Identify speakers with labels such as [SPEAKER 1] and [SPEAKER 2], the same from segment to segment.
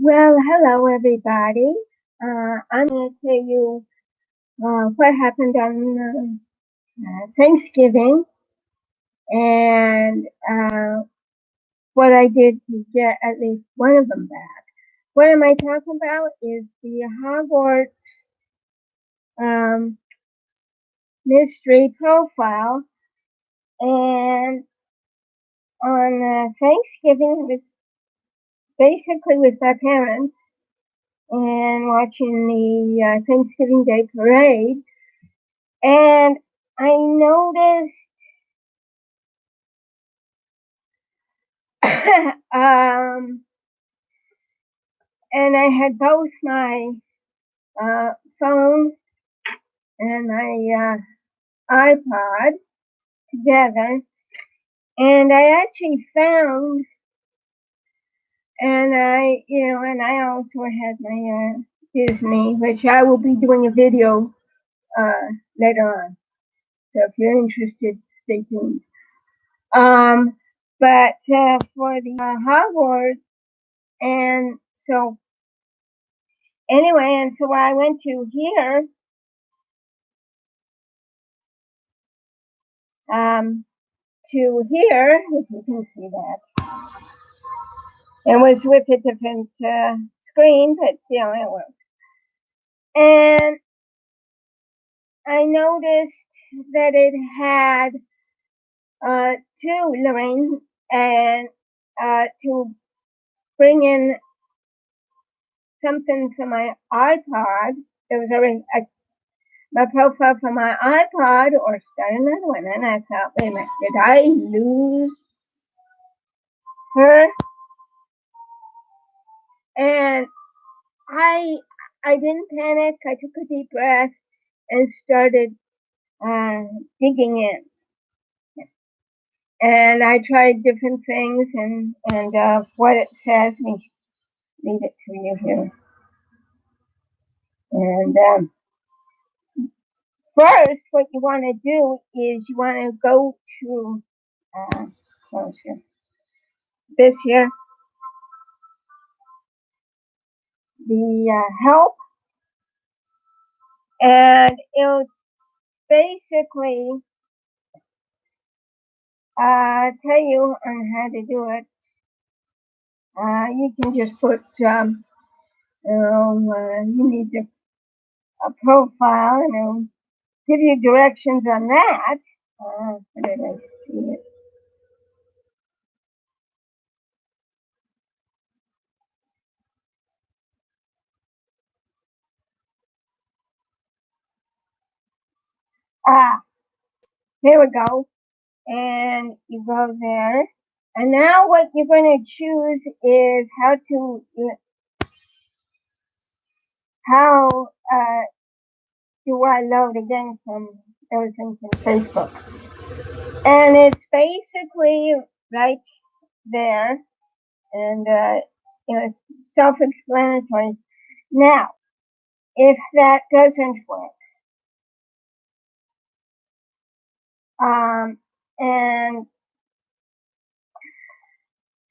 [SPEAKER 1] Well, hello everybody. I'm going to tell you what happened on Thanksgiving and what I did to get at least one of them back. What am I talking about is the Hogwarts um, mystery profile. And on Thanksgiving, it was basically with my parents and watching the Thanksgiving Day parade. And I noticed um, and I had both my phone and my iPod together, and I actually found, and I also had my Disney, which I will be doing a video later on. So if you're interested, stay tuned. But for the Hogwarts, and so anyway, and so I went to here. Um, to here, if you can see that. It was with a different screen, but still it worked. And I noticed that it had to Lorraine and to bring in something to my iPod. There was already my profile for my iPod or start another one. And I thought, wait a minute, did I lose her? And I I didn't panic. I took a deep breath and started uh, digging in. And I tried different things, and what it says, let me read it to you here. And first, what you want to do is you want to go to this here, the help, and it'll basically tell you on how to do it. You can just put, you need a profile, and it'll give you directions on that. Where did I see it? Ah, here we go. And you go there. And now what you're going to choose is how do I load again from those things in Facebook. And it's basically right there. And, it's self-explanatory. Now, if that doesn't work, and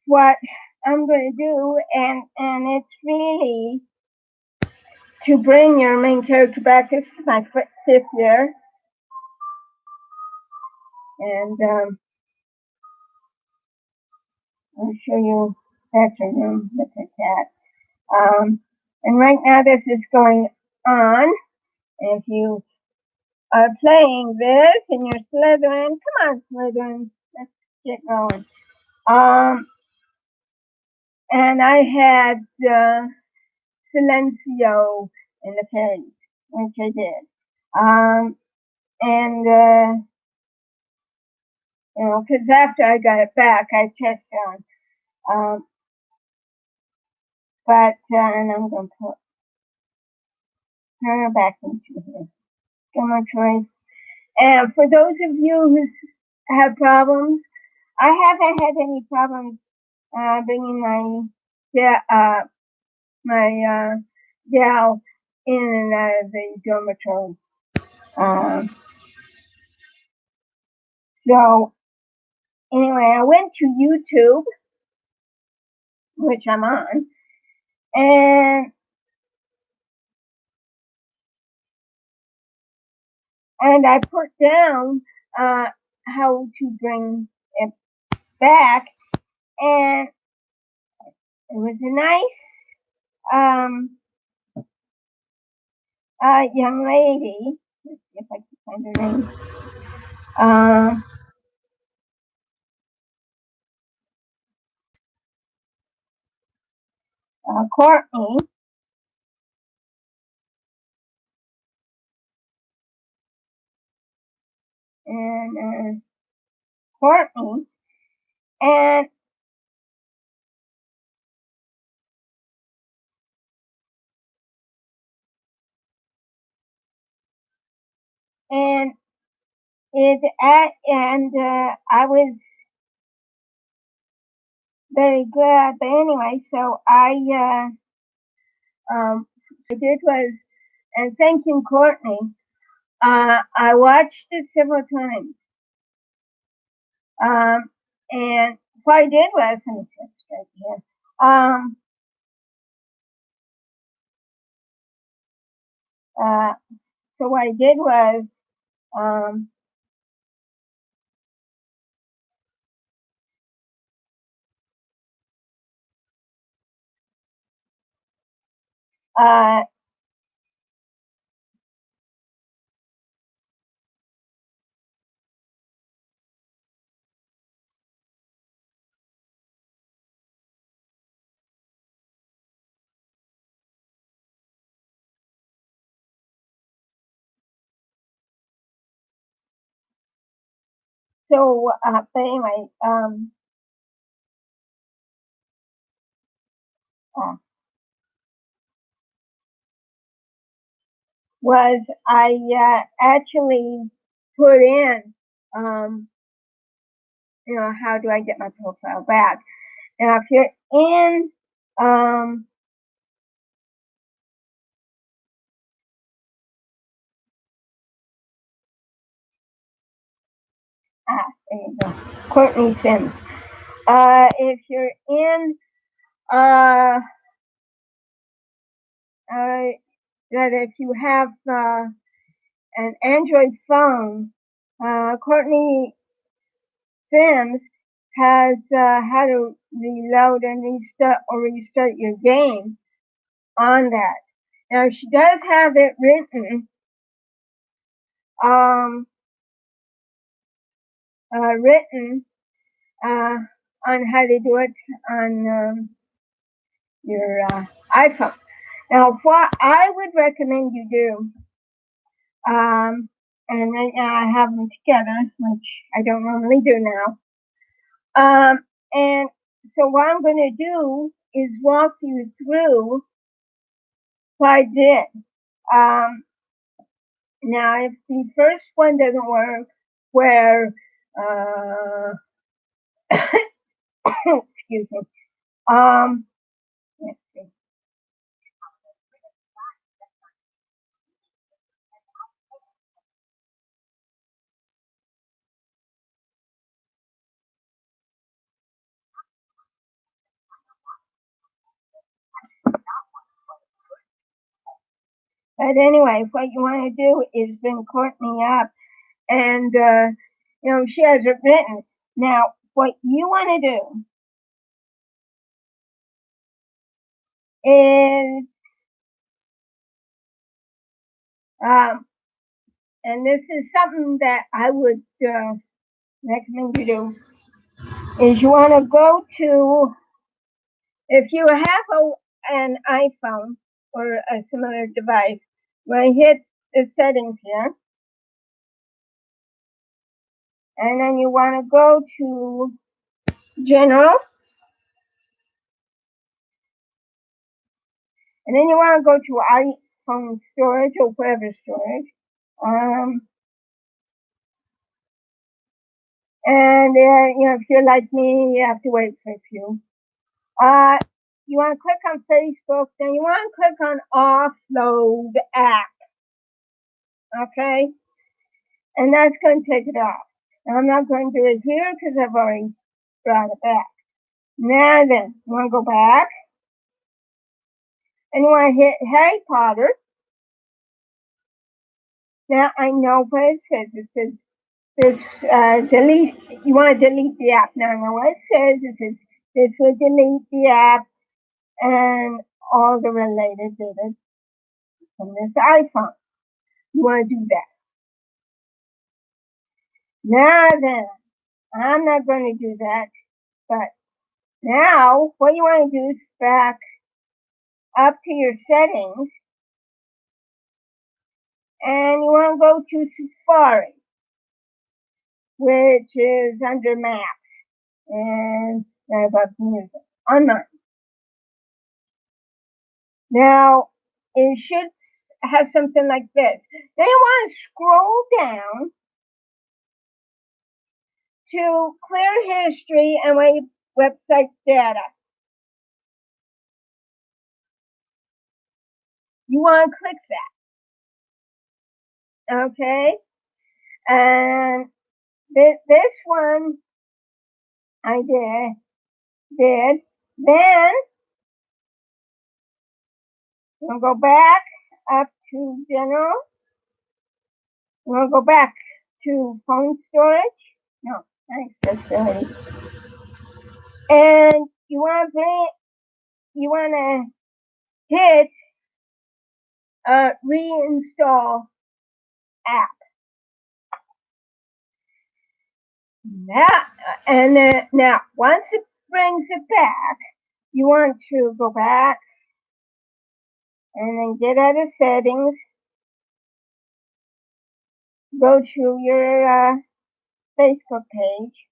[SPEAKER 1] what I'm going to do, and it's really to bring your main character back. This is my fifth year, and I'll show you that's a room with a cat. And right now this is going on. If you are playing this and you're Slytherin, come on, Slytherin, let's get going. And I had Silencio in the fairies, which I did. And because after I got it back, I checked on. And I'm going to turn her back into here. Get my choice. And for those of you who have problems, I haven't had any problems bringing my gal in and out of the dormitory. So anyway, I went to YouTube, which I'm on, and I put down how to bring it back, and it was a nice young lady. Let's see if I can find her name. Courtney, and Courtney, and and I was very glad. But anyway, so I did was, and thanking Courtney. I watched it several times. And what I did was, let me check straight here. Uh, so what I did was, um, uh, but anyway, uh, was I actually put in, how do I get my profile back? Now, if you're in, there you go, Courtney Sims. If you're in, that if you have an Android phone, Courtney Sims has how to reload and restart your game on that. Now she does have it um, written on how to do it on your iPhone. Now, what I would recommend you do, and then I have them together, which I don't normally do now. And so what I'm going to do is walk you through what I did. Now, if the first one doesn't work, where, excuse me, let's see. But anyway, what you want to do is bring Courtney up, and she has it written. Now, what you want to do is, um, and this is something that I would recommend you do, is you want to go to, if you have an iPhone or a similar device, you hit the settings here, and then you want to go to General, and then you want to go to iPhone storage or whatever storage. And if you're like me, you have to wait for a few. You want to click on Facebook, then you want to click on Offload App, okay? And that's going to take it off. Now, I'm not going to do it here because I've already brought it back. Now then, you want to go back, and you want to hit Harry Potter. Now I know what it says. It says delete. You want to delete the app. Now I know what it says. It says this will delete the app and all the related data from this iPhone. You want to do that. Now then, I'm not going to do that, but now what you want to do is back up to your settings and you want to go to Safari, which is under Maps and above Music on mine. Now, it should have something like this. Then you want to scroll down to Clear History and Website Data. You want to click that, okay? And this one I did. Then we'll go back up to General. We'll go back to Phone Storage. No, thanks, Facility. And you want to hit reinstall app. Now, once it brings it back, you want to go back and then get out of settings, go to your Facebook page,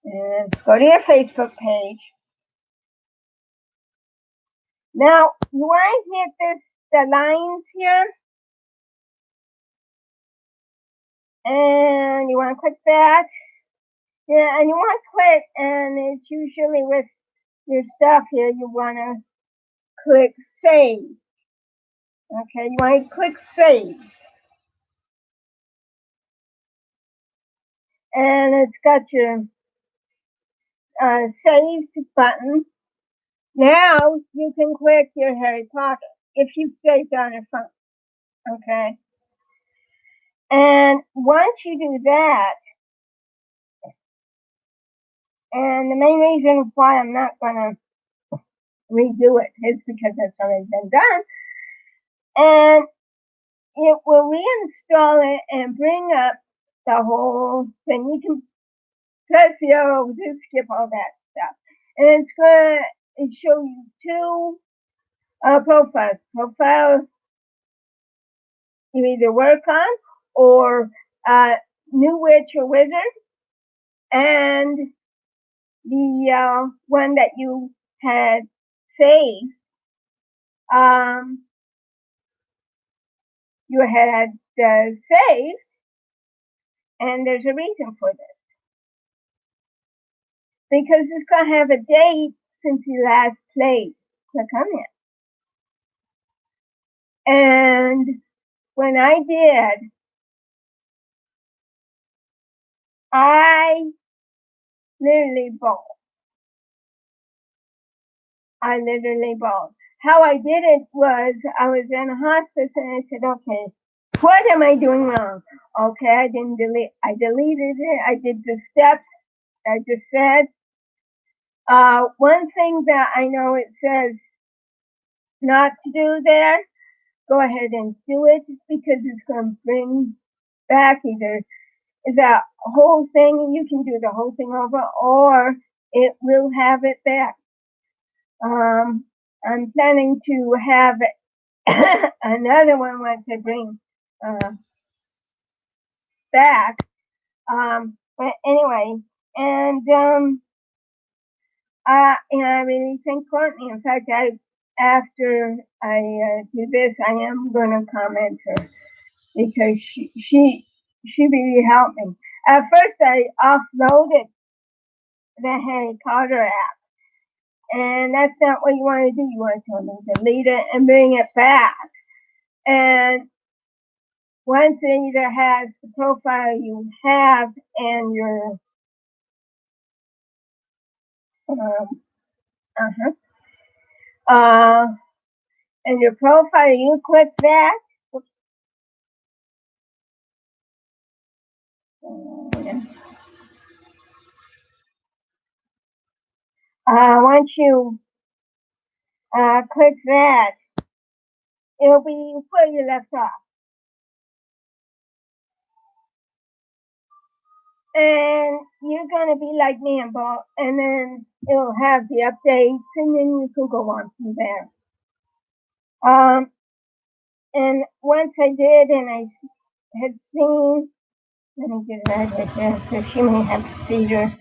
[SPEAKER 1] and go to your Facebook page. Now, you want to hit the lines here, and you want to click that. Yeah, and you want to click, and it's usually with your stuff here, you want to click Save. Okay, you want to click Save. And it's got your saved button. Now you can click your Harry Potter if you've saved on your phone. Okay. And once you do that, and the main reason why I'm not going to redo it is because it's already been done, and it will reinstall it and bring up the whole thing. You can press the arrow to skip all that stuff. And it's going to show you two profiles. Profile you either work on or New Witch or Wizard, and the one that you had saved. You had saved, and there's a reason for this. Because it's going to have a date since you last played. Click on it. And when I did, I literally bawled. How I did it was I was in a hospice and I said, okay, what am I doing wrong? Okay, I deleted it. I did the steps I just said. One thing that I know it says not to do there, go ahead and do it because it's going to bring back either that whole thing and you can do the whole thing over, or it will have it back. I'm planning to have another one once I bring back. But anyway, and I really think Courtney. In fact, after I do this, I am going to comment her because she really helped me. At first, I offloaded the Harry Potter app, and that's not what you want to do. You want to delete it and bring it back. And once it either has the profile you have and your And your profile, you click that. Once you click that, it'll be where you left off. And you're going to be like me and then it'll have the updates, and then you can go on from there. And once I did, and I had seen, let me get it right there, so she may have to see her.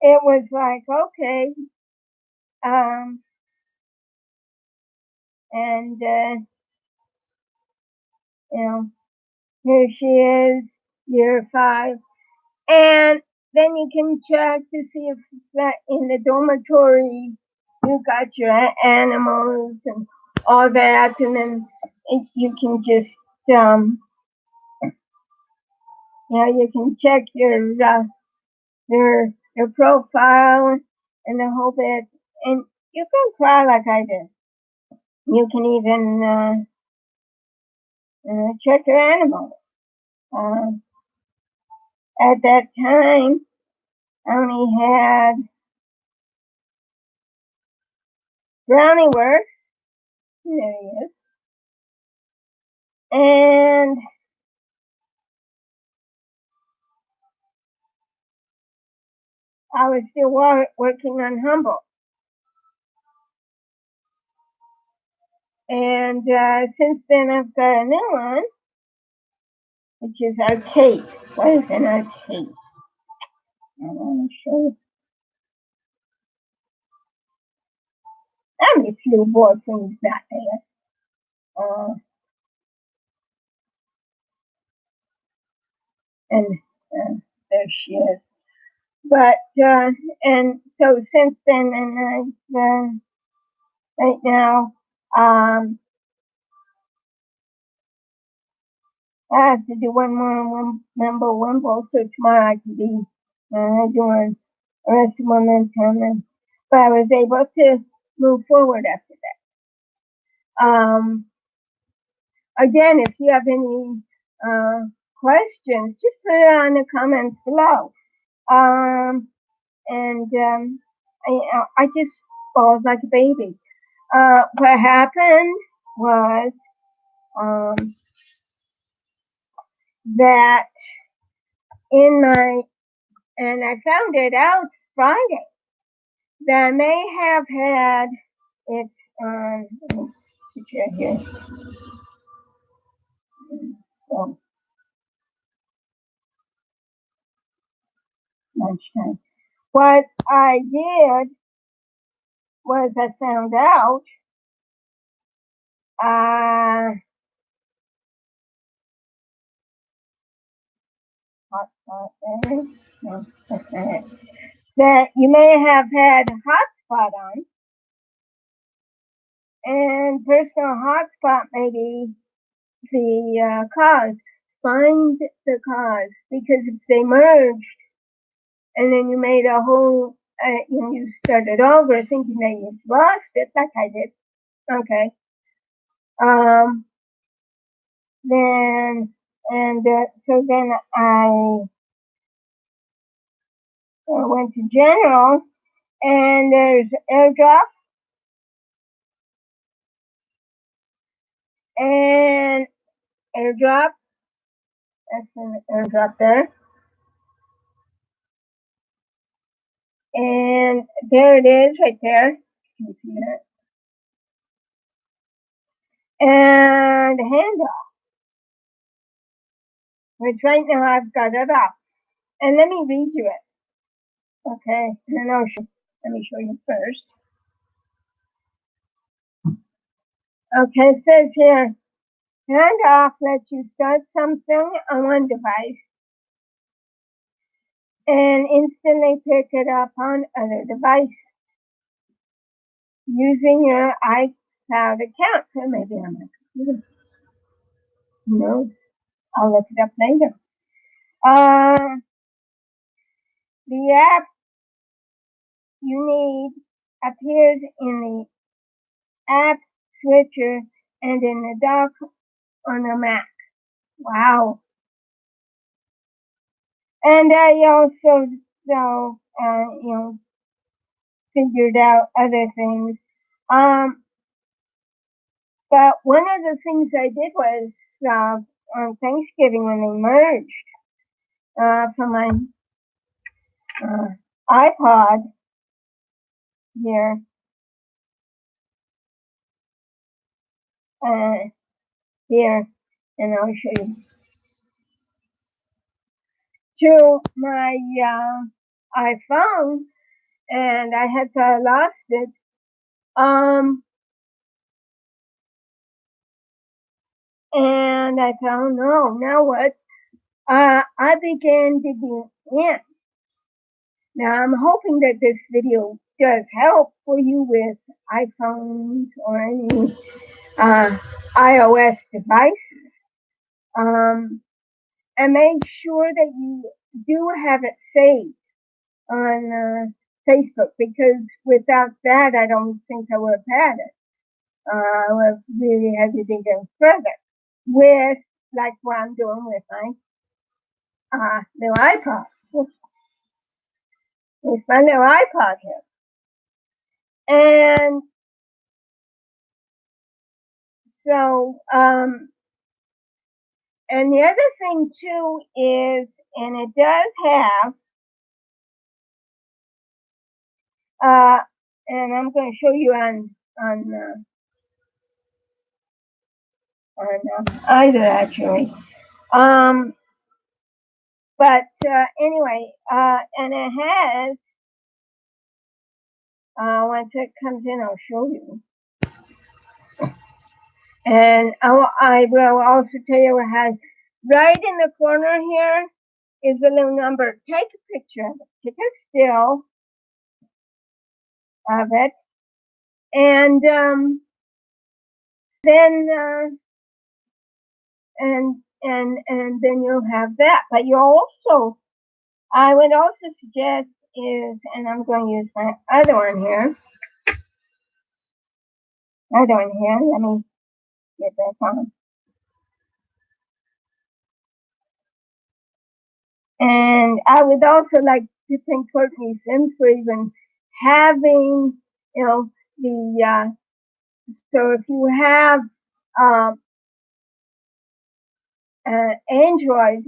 [SPEAKER 1] It was like, okay, and you know, here she is, year 5, and then you can check to see if that in the dormitory you got your animals and all that, and then you can just you can check your profile and the whole bit, and you can cry like I did. You can even check your animals. At that time, I only had Brownie work. There he is. And I was still working on Humble. And since then, I've got a new one, which is Arcade. What is an arcade? I want to show you. I'm a few boyfriends not there. And there she is. But and so since then, and right now, I have to do one more member Wimble, so tomorrow I can be doing the rest of momentum. But I was able to move forward after that. Again, if you have any questions, just put it on the comments below. I just bawled like a baby. What happened was that and I found it out Friday, that I may have had it on, here. So, lunchtime. What I did was I found out no, that's not it. That you may have had hotspot on, and personal hotspot may be the cause. Find the cause, because if they merged and then you made a whole, you started over thinking that you lost it, like I did. Okay. Then, and so then I went to general, and there's airdrop, and airdrop, that's an airdrop there. And there it is right there. You can see that. And handoff, which right now I've got it up. And let me read you it. Okay, and let me show you first. Okay, it says here, handoff lets you start something on one device and instantly pick it up on other devices using your iCloud account. So maybe on my computer. No, I'll look it up later. The app you need appears in the app switcher and in the dock on the Mac. Wow. And I also, figured out other things. But one of the things I did was on Thanksgiving when they merged from my iPod here, uh, here, and I'll show you, to my iPhone, and I had lost it. And I thought, oh no, now what? I began digging in. Now I'm hoping that this video does help for you with iPhones or any iOS devices. And make sure that you do have it saved on Facebook, because without that, I don't think I would have had it. I would have really had to dig in further with, like what I'm doing with my new iPod. With my new iPod here. And so, and the other thing too is, and it does have, and I'm going to show you on either actually. But anyway, and it has, once it comes in, I'll show you. And I will also tell you it has, right in the corner here is a little number. Take a picture of it. Take a still of it. And then and then you'll have that. But you also, I would also suggest is, and I'm going to use my other one here. Let me get that on. And I would also like to thank Courtney Sims for even having, the, so if you have Android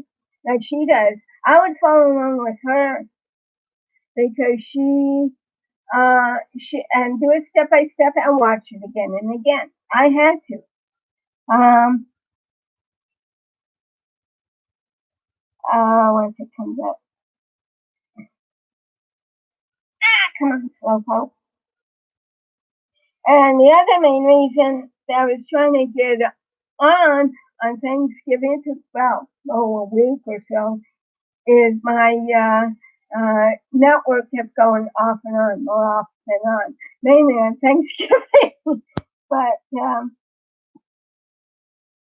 [SPEAKER 1] like she does, I would follow along with her, because she and do it step by step and watch it again and again. I had to. Once it comes up. Come on, Slowpoke. And the other main reason that I was trying to get on Thanksgiving, it took about a week or so, is my network kept going off and on, more off and on, mainly on Thanksgiving. But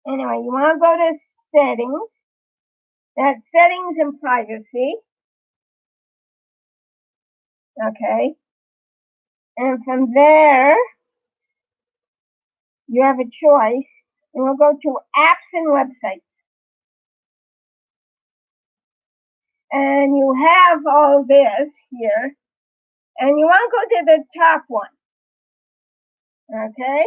[SPEAKER 1] anyway, you want to go to settings. That's settings and privacy. Okay. And from there, you have a choice. And we'll go to apps and websites. And you have all this here. And you want to go to the top one. Okay.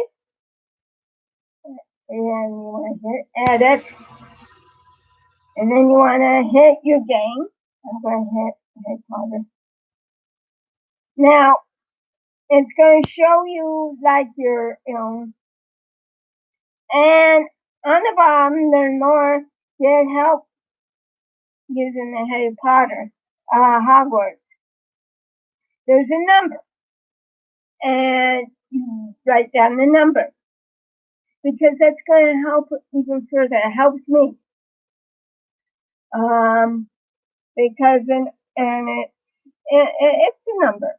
[SPEAKER 1] And you want to hit edit. And then you want to hit your game. I'm going to hit harder. Now, it's going to show you like your, and on the bottom, there's more get help using the Harry Potter Hogwarts. There's a number, and you write down the number, because that's going to help even further. It helps me, because and it's a number,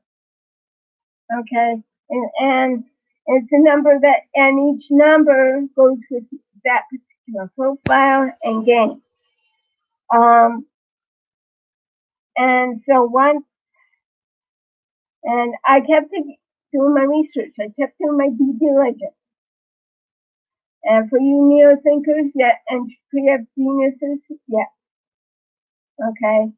[SPEAKER 1] okay, and it's a number that, and each number goes with that particular profile and game. And so once, and I kept doing my research. I kept doing my due diligence. And for you neo thinkers, yeah, and creative geniuses, yeah, okay.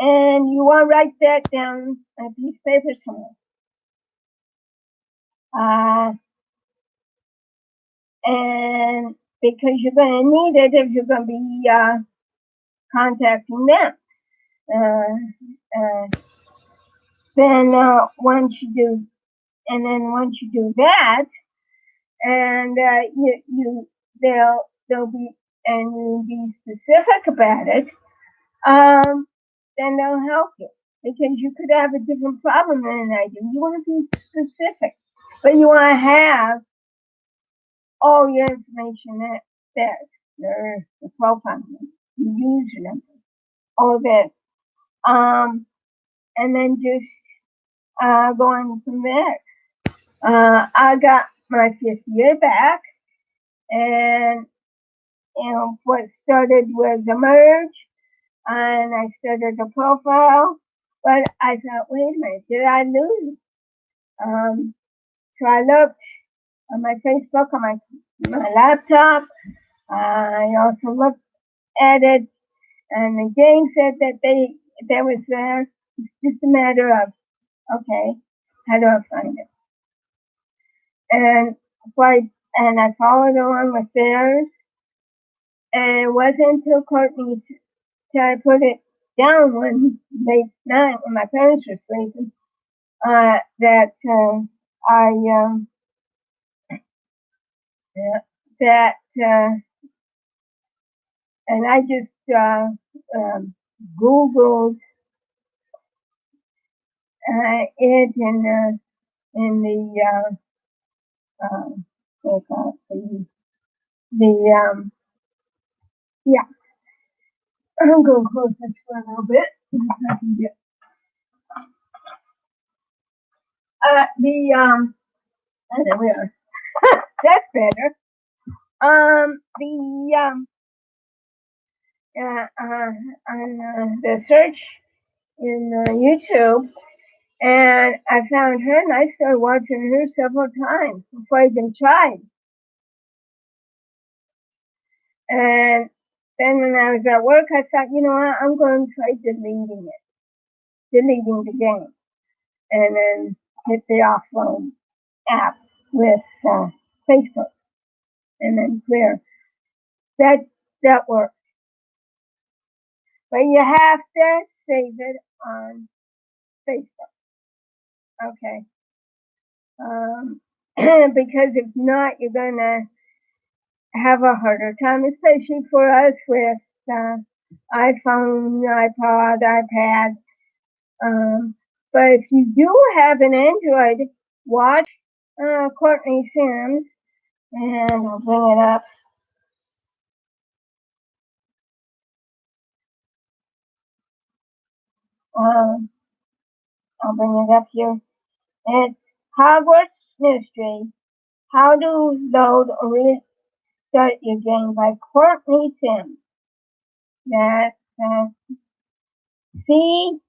[SPEAKER 1] And you want to write that down on a piece of paper somewhere. And because you're going to need it if you're going to be contacting them. Then once you do, and then once you do that, and they'll be, and you'll be specific about it, then they'll help you, because you could have a different problem than I do. You want to be specific, but you want to have all your information there, the profile, the username, all that, and then just going from there. I got my 5th year back, and what started was a merge, and I started a profile, but I thought, wait a minute, did I lose? So I looked on my Facebook on my laptop. I also looked at it, and the game said that was there. It's just a matter of, okay, how do I find it? And I followed along with theirs, and it wasn't until Courtney till I put it down one late night when my parents were sleeping that I that and I just Googled it in the yeah. I'm going to close this for a little bit. I can get there we are. That's better. On the search in YouTube, and I found her, and I started watching her several times before I even tried. And then when I was at work, I thought, I'm going to try deleting the game, and then hit the offload app with Facebook, and then clear. That worked. But you have to save it on Facebook, okay? Because if not, you're gonna have a harder time, especially for us with iPhone, iPod, iPad. But if you do have an Android, watch Courtney Sims, and I'll bring it up. I'll bring it up here. It's Hogwarts Mystery: How to Load or Restart Your Game by Courtney Sims. That's CONTRARYSIMS.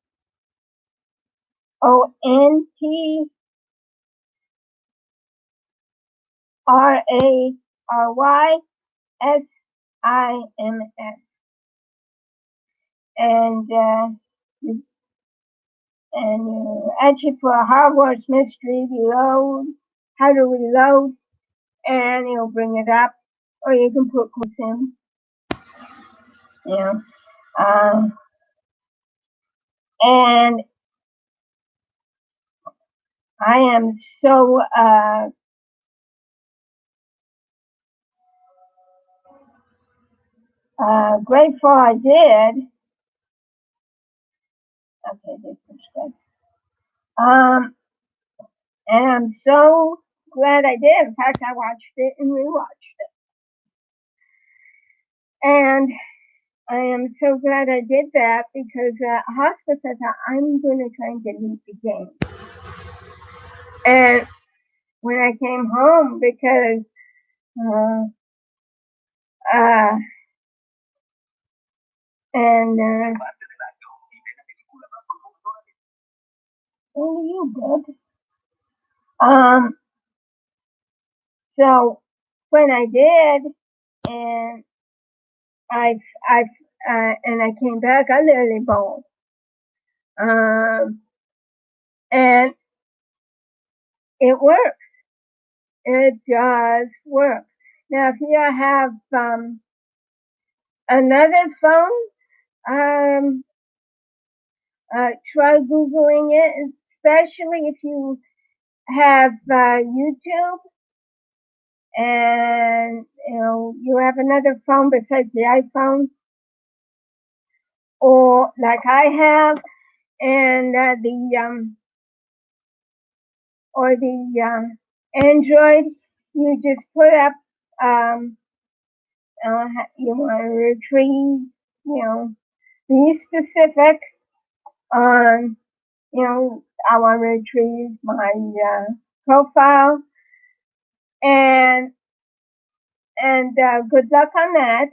[SPEAKER 1] And you actually for a Hogwarts Mystery, reload, how to reload, and it'll bring it up, or you can put Sim, and I am so grateful I did. Okay, this is good. And I'm so glad I did. In fact, I watched it and rewatched it. And I am so glad I did that, because hospice, I thought, I'm going to try and delete the game. And when I came home, because And oh, you good. So when I did, and I and I came back, I literally bawled. And it works. It does work. Now, if you have another phone, try Googling it, especially if you have YouTube and you have another phone besides the iPhone, or like I have, and the Android. You just put up um, you want to retrieve, be specific on, I want to retrieve my profile, and good luck on that.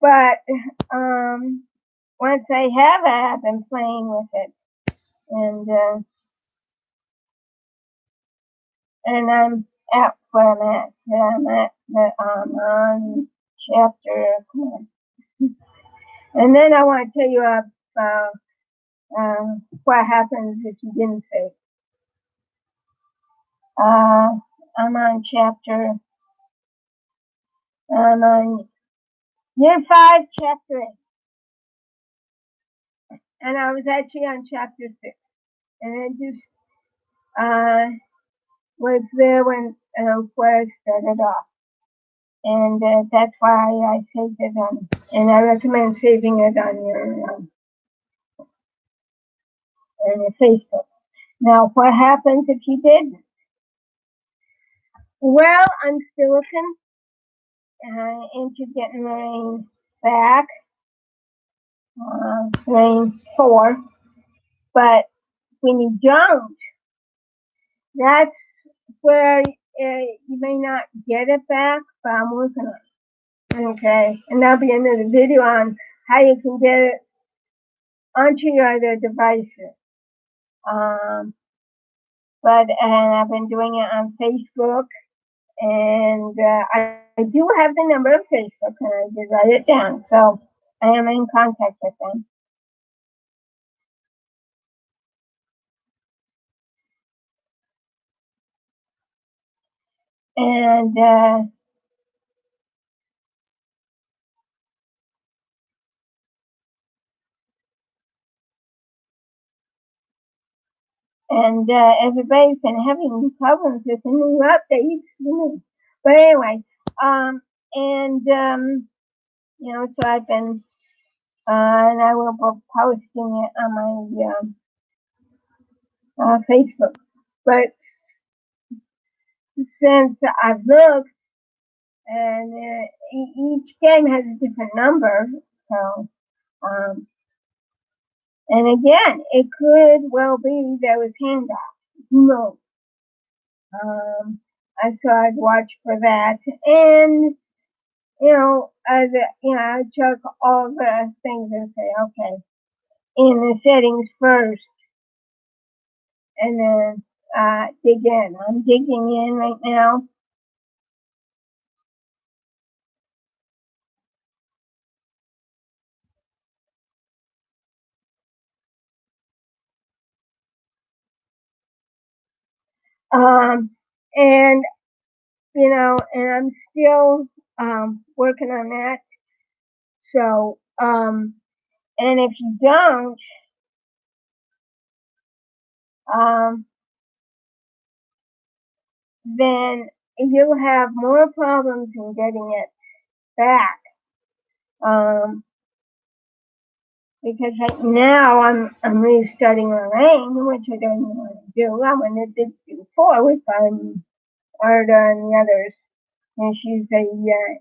[SPEAKER 1] But once I have it, I've been playing with it, and I'm at where I'm at. I'm at on chapter. Come on. And then I want to tell you about what happens if you didn't say. I'm on chapter. I'm on year 5, chapter 8, and I was actually on chapter 6, and it just was there when where I started off, and that's why I saved it on, and I recommend saving it on your Facebook. Now, what happens if you didn't? Well, I'm still looking into getting Lane back, Lane 4, but when you don't, that's where you may not get it back, but I'm working on it. Okay, and that'll be another video on how you can get it onto your other devices. And I've been doing it on Facebook, and I do have the number of Facebook, and I did write it down, so I am in contact with them. And everybody's been having problems with the new updates. But anyway, so I've been, and I will be posting it on my Facebook. But since I've looked, and each game has a different number, so and again, it could well be there was handoff. Who knows? So I'd watch for that, and I check all the things and say, okay, in the settings first, and then dig in. I'm digging in right now. And and I'm still working on that. So, and if you don't, then you'll have more problems in getting it back. Because right now I'm restarting Lorraine, which I don't even want to do. I wanted to do before with Arda and the others, and she's a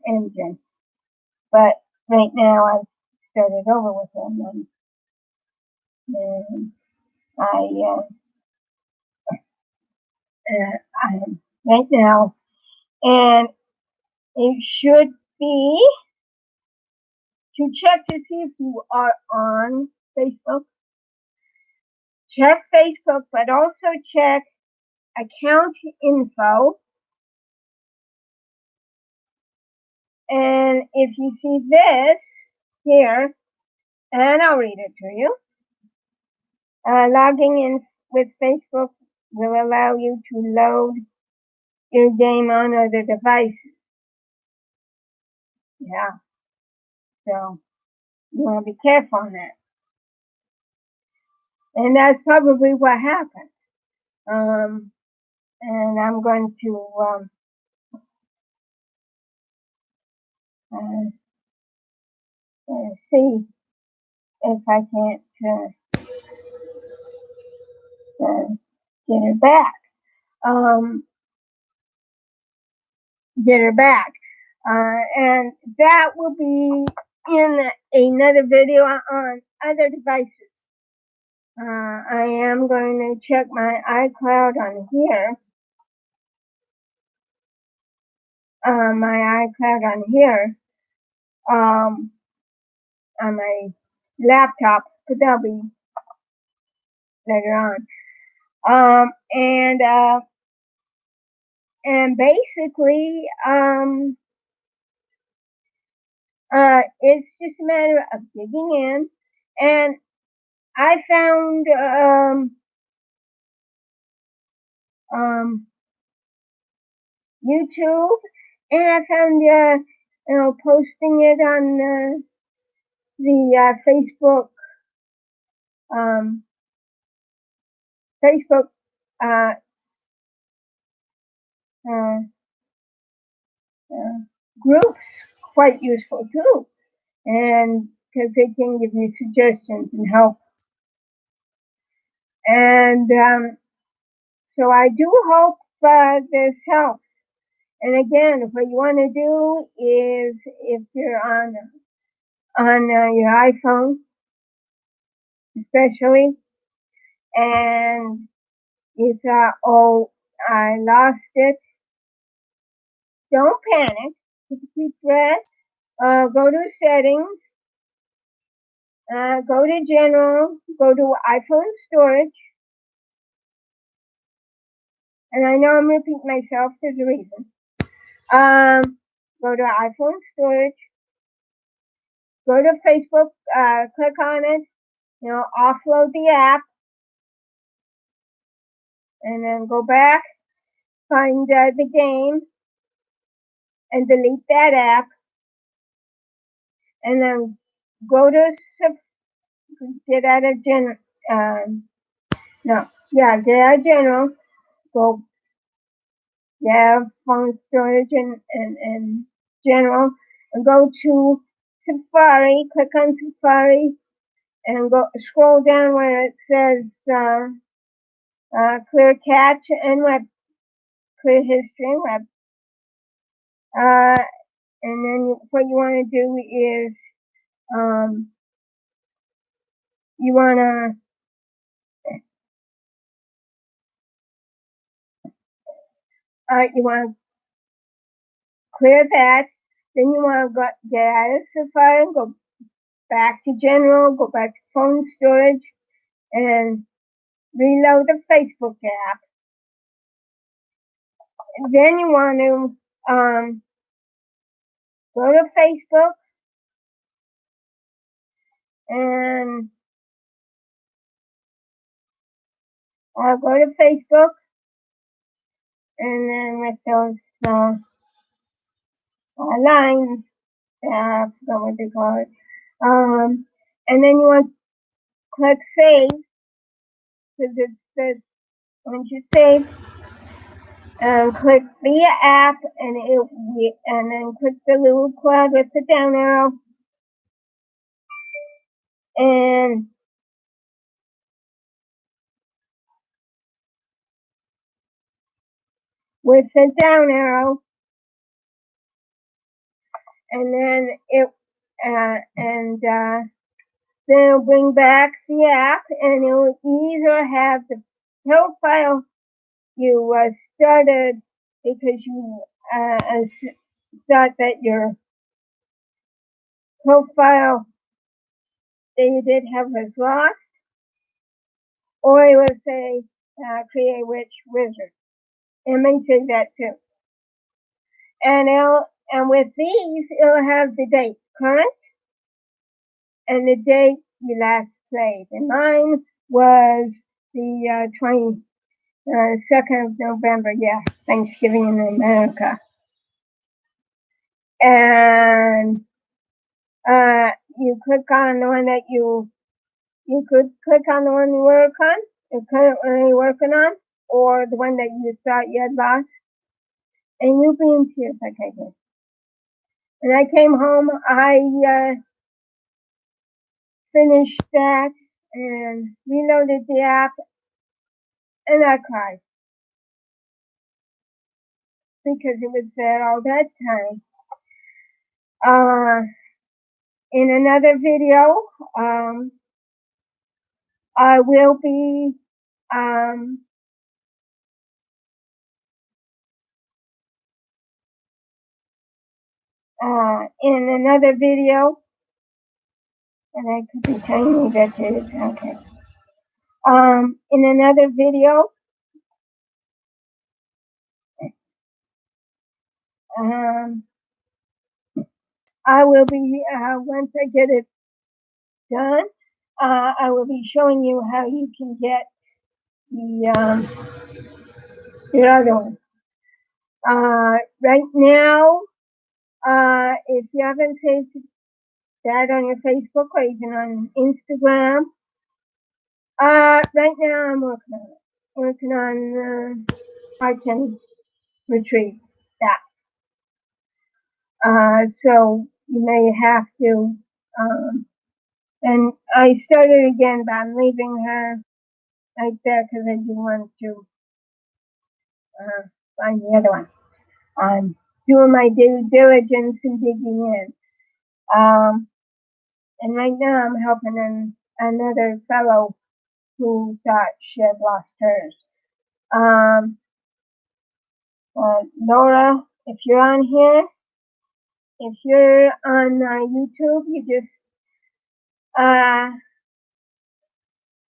[SPEAKER 1] engine. But right now I've started over with them, and I right now, and it should be to check to see if you are on Facebook, check Facebook, but also check account info. And if you see this here, and I'll read it to you, logging in with Facebook will allow you to load your game on other devices. Yeah, so you want to be careful on that. And that's probably what happened. And I'm going to see if I can't get her back. Get her back. And that will be in another video on other devices. I am going to check my iCloud on here. My iCloud on here. On my laptop, but that'll be later on. And basically, it's just a matter of digging in, and I found YouTube, and I found posting it on the Facebook groups quite useful too, and because they can give you suggestions and help. And so I do hope this helps. And again, what you want to do is, if you're on your iPhone, especially, and you thought, "Oh, I lost it," don't panic. Take a deep breath. Go to settings. Go to general. Go to iPhone storage. And I know I'm repeating myself. There's a reason. Go to iPhone storage. Go to Facebook. Click on it. Offload the app. And then go back. Find the game. And delete that app. And then go to get out of general. Get out of general. Go. Phone storage and general, and go to Safari. Click on Safari and go scroll down where it says clear cache and web, clear history and web. And then what you want to do is you want to clear that. Then you want to get out of Safari and go back to general, go back to phone storage, and reload the Facebook app. And then you want to go to Facebook and go to Facebook, and then with those lines, I forgot what they call it. And then you want to click save, because it says once you save, click the app, and then click the little cloud with the down arrow, and with the down arrow, and then then it'll bring back the app, and it'll either have the profile you started because you thought that your profile that you did have was lost, or it will say create witch wizard. It may say that too. And with these, it'll have the date current and the date you last played. And mine was the 22nd of November. Yeah, Thanksgiving in America. And you click on the one that you could click on the one you work on, you're currently working on, or the one that you thought you had lost, and you'll be in tears like I did. When I came home, I finished that and reloaded the app, and I cried because it was there all that time. In another video, I will be in another video, and I could be telling you that it is okay. In another video, I will be once I get it done, I will be showing you how you can get the other one. Right now, if you haven't saved that on your Facebook or even on Instagram, right now I'm working on it. Working on I can retrieve that. So you may have to, and I started again, but I'm leaving her right there because I do want to find the other one. I'm doing my due diligence and digging in. And right now I'm helping another fellow who thought she had lost hers. Laura, if you're on here, if you're on YouTube, you just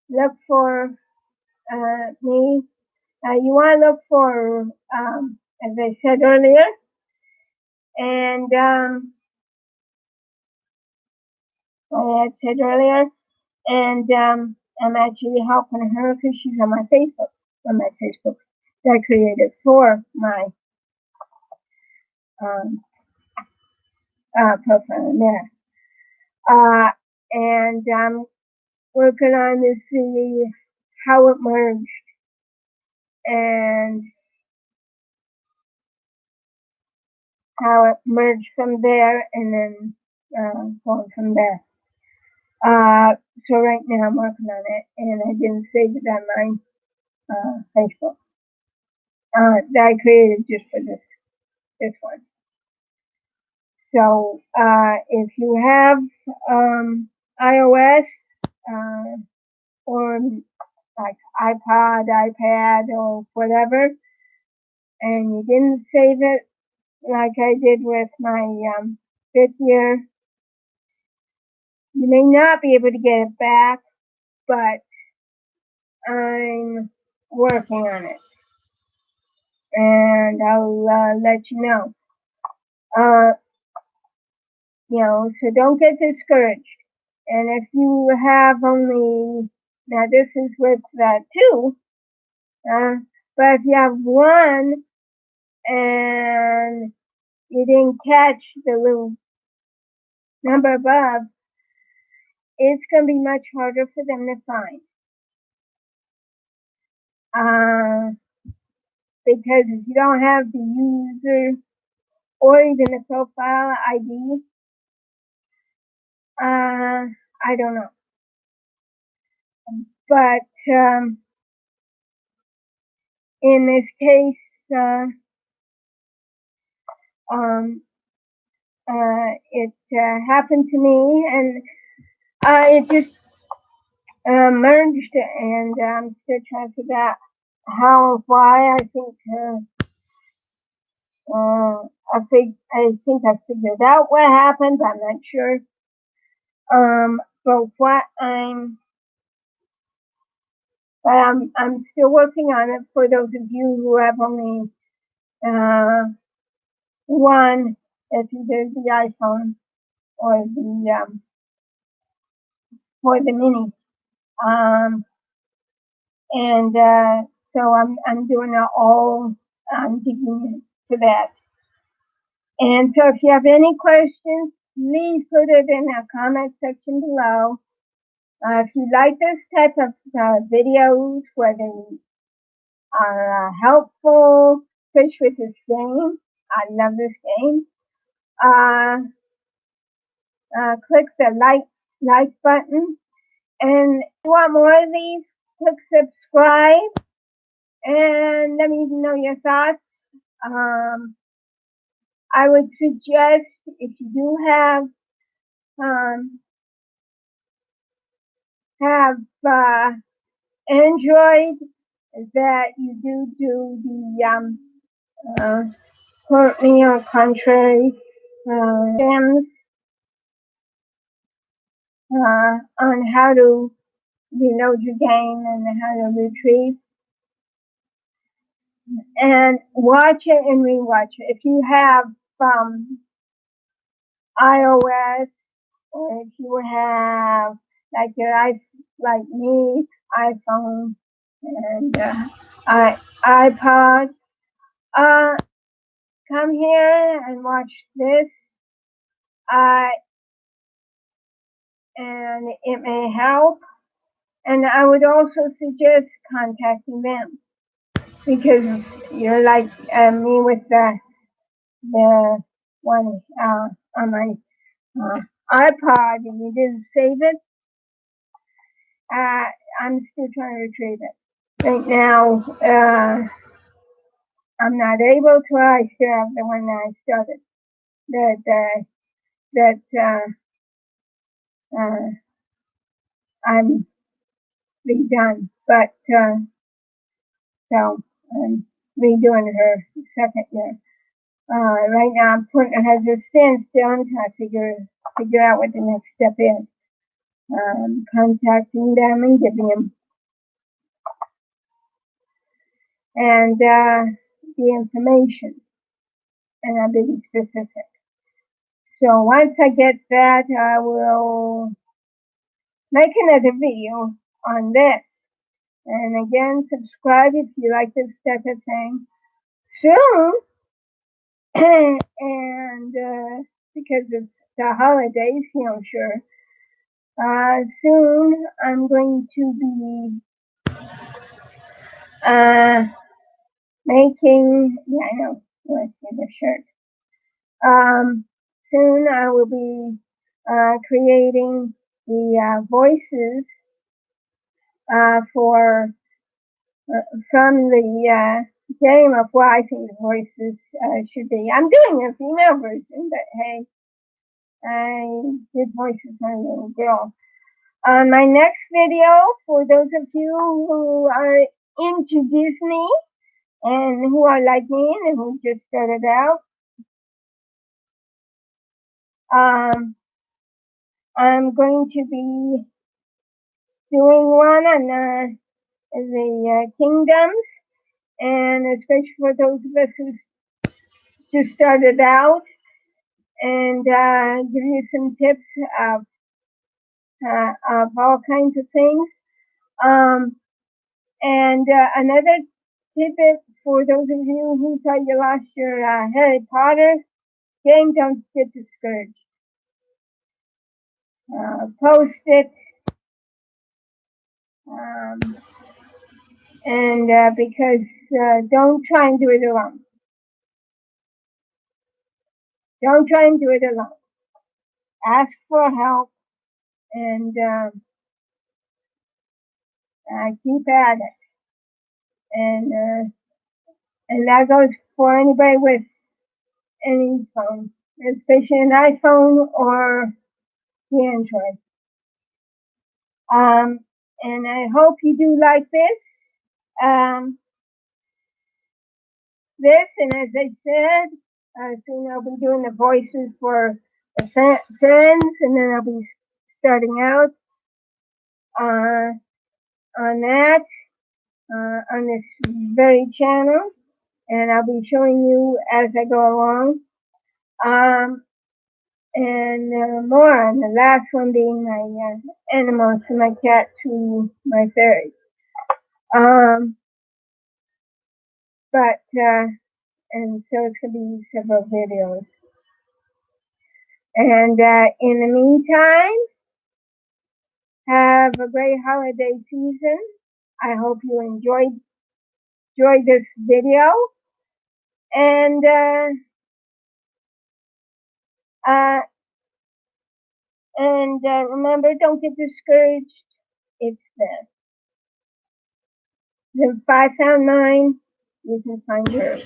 [SPEAKER 1] look for me. You want to look for, as I said earlier, and I'm actually helping her because she's on my Facebook that I created for my profile there. And I'm working on to see how it merged and how it merged from there and then going from there. So right now I'm working on it and I didn't save it on my Facebook that I created just for this one. So if you have iOS or like iPod, iPad, or whatever, and you didn't save it like I did with my 5th year, you may not be able to get it back, but I'm working on it, and I'll let you know. So don't get discouraged. And if you have only, now this is with two, but if you have one and you didn't catch the little number above, it's going to be much harder for them to find. Because if you don't have the user or even the profile ID, I don't know. But in this case, it happened to me, and it just merged, and I'm still trying to figure out how and why. I think I think I figured out what happened. I'm not sure. But I'm still working on it for those of you who have only one, if you did the iPhone or the mini. And so I'm doing it all. I'm digging to that. And so if you have any questions, please put it in the comment section below. If you like this type of videos where they are helpful, especially with this game, I love this game. Click the like button. And if you want more of these, click subscribe and let me know your thoughts. I would suggest if you do have Android that you do the currently or contrary stems on how to reload your game and how to retrieve, and watch it and rewatch it. If you have iOS, or if you have like me, iPhone and iPod, come here and watch this, and it may help. And I would also suggest contacting them, because you're like me with the one on my iPod, and you didn't save it. I'm still trying to retrieve it. Right now, I'm not able to. I still have the one that I started that I'm redone. But so I'm redoing her second year. Right now I'm putting her to standstill until I figure out what the next step is. Contacting them and giving them and the information, and I'll be specific. So once I get that, I will make another video on this. And again, subscribe if you like this type of thing. Soon, and because it's the holidays, sure. Soon I'm going to be making, yeah, I know, let's see the shirt. Soon I will be creating the voices from the game of what I think the voices should be. I'm doing a female version, but hey, I did voices on a little girl. My next video, for those of you who are into Disney and who are like me and who just started out, I'm going to be doing one on the kingdoms, and especially for those of us who just started out, and give you some tips of all kinds of things. And another tidbit for those of you who thought you lost your Harry Potter game, don't get discouraged. Post it, and because don't try and do it alone. Don't try and do it alone. Ask for help, and keep at it. And that goes for anybody with any phone, especially an iPhone or the Android. And I hope you do like this. And as I said, soon I'll be doing the voices for the friends, and then I'll be starting out on that, on this very channel, and I'll be showing you as I go along. And more on the last one being my animals, from my cat to my fairies. And so it's going to be several videos. And in the meantime, have a great holiday season. I hope you enjoyed this video. And remember, don't get discouraged. It's there. If I found mine, you can find yours.